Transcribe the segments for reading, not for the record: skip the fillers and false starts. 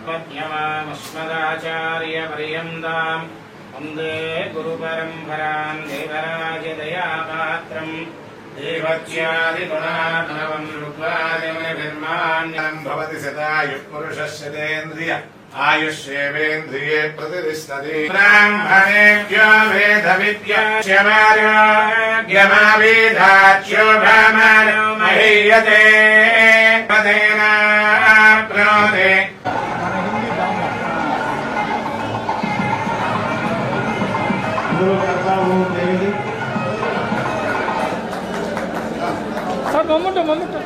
पद्यमामस्मदाचार्यपर्यन्तां वन्दे गुरुपरम्परां देवराजदयापात्रम् देवज्यादिगुणार्णवं ऋग्वादिमुनिभिर्मान्यं भवति सदायुः पुरुषस्येन्द्रिय आयुष्येवेन्द्रिये प्रतिष्ठति ब्राह्मणेभ्यो वेदविद्याच्यमारोग्यमावेदाच्यो ब्राह्मणो महीयते पदेनाप्नोति మొమెంటో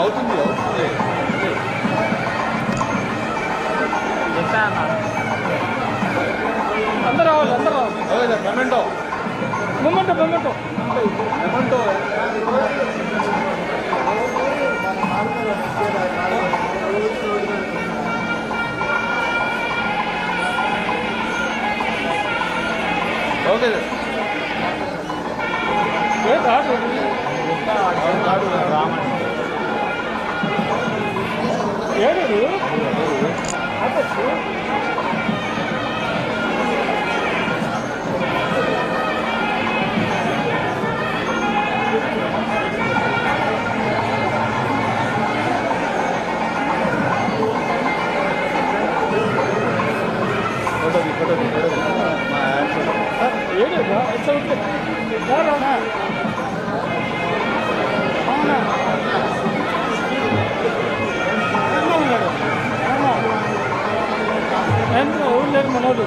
అవుతుంది అందరూ రావాలి మొమెంటో ఓకే ఏడు మనోడు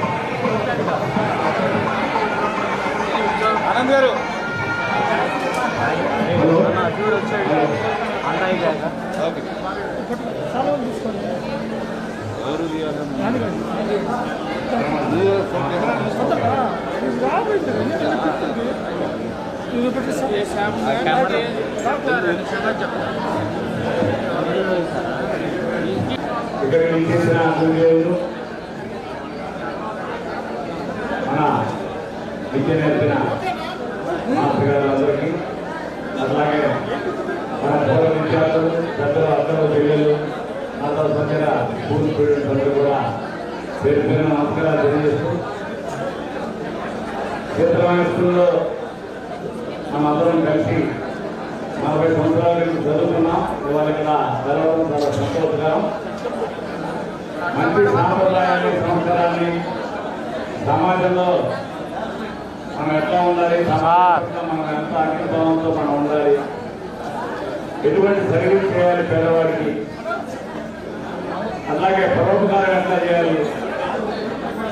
ఆనంద్ గారు వచ్చాడు అన్నయ్య గారు తీసుకోండి మన విద్య నేర్పిన మాతృగారులందరికీ అలాగే మన పూర్వ విద్యార్థులు పెద్దలు అత్తలు పిల్లలు నాతో సంఖ్య పూర్తి పీడితులందరూ కూడా పేరు పేరు నమస్కారాలు తెలియజేస్తూ చిత్రమైన స్కూల్లో మనమందరం కలిసి 40 సంవత్సరాల నుంచి చదువుకున్నాం. ఇవాళ ఇక్కడ చదవడం చాలా సంతోషకరం. మంచి సాంప్రదాయాన్ని సంస్కారాన్ని సమాజంలో మనం ఎట్లా ఉండాలి, సమాజంలో మనం ఎంత అంకితభావంతో మనం ఉండాలి, ఎటువంటి సర్వీస్ చేయాలి పేదవాడికి, అలాగే పరోపకారం ఎట్లా చేయాలి,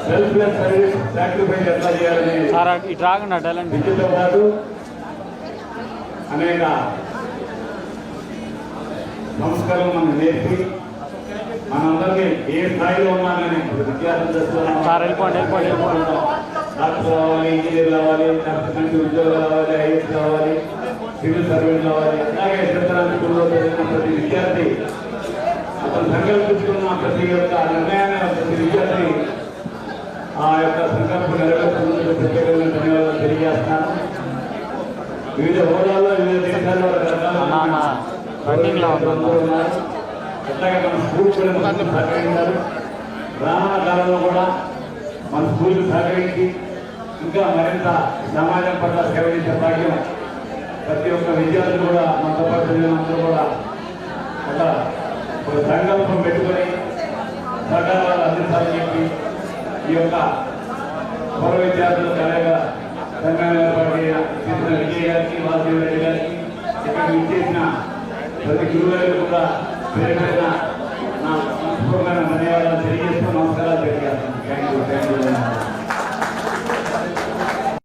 సెల్ఫ్లెస్ సర్వీస్ సాక్రిఫైస్ ఎట్లా చేయాలని విద్యతో పాటు అనేక సంస్కారం మనం నేర్పి మనందరినీ ఏ స్థాయిలో ఉన్నా కానీ విద్యార్థులు చేస్తున్నాం. డాక్టర్ కావాలి, ఇంజనీర్ కావాలి, మంచి ఉద్యోగాలు కావాలి, ఐఏఎస్ కావాలి, సివిల్ సర్వీస్ కావాలి. అలాగే చిత్రాంశంలో చదివిన ప్రతి విద్యార్థి అతను సంకల్పించుకున్న ప్రతి యొక్క నిర్ణయాన్ని ప్రతి విద్యార్థి ఆ యొక్క సంకల్పం నెరవేర్చుకున్నందుకు ప్రత్యేకంగా ధన్యవాదాలు తెలియజేస్తున్నాను. వివిధ హోదాల్లో వివిధ దేశాల్లో ఉన్నారు. అట్లాగే మన స్కూల్ కూడా సహకరించారు. రానున్న కాలంలో కూడా మన స్కూల్కి సహకరించి ఇంకా మరింత సమాజం పట్ల సేవ చేసే భాగ్యం ప్రతి ఒక్క విద్యార్థులు కూడా మనతో పాటు అందరూ కూడా ఒక సంకల్పం పెట్టుకొని సహకారాలు అందించాలని చెప్పి ఈ యొక్క పూర్వ విద్యార్థుల కళగా సంఘాన్ని ఏర్పాటు చేసిన విజయ్ గారికి, వాసుదేవ్ రెడ్డి గారికి, ఇక్కడ ఇచ్చేసిన ప్రతి గురువు గారికి కూడా పేరు పైన నా సంపూర్ణమైన ధన్యవాదాలు తెలియజేస్తూ నమస్కారాలు తెలియజేస్తాను. Thank you.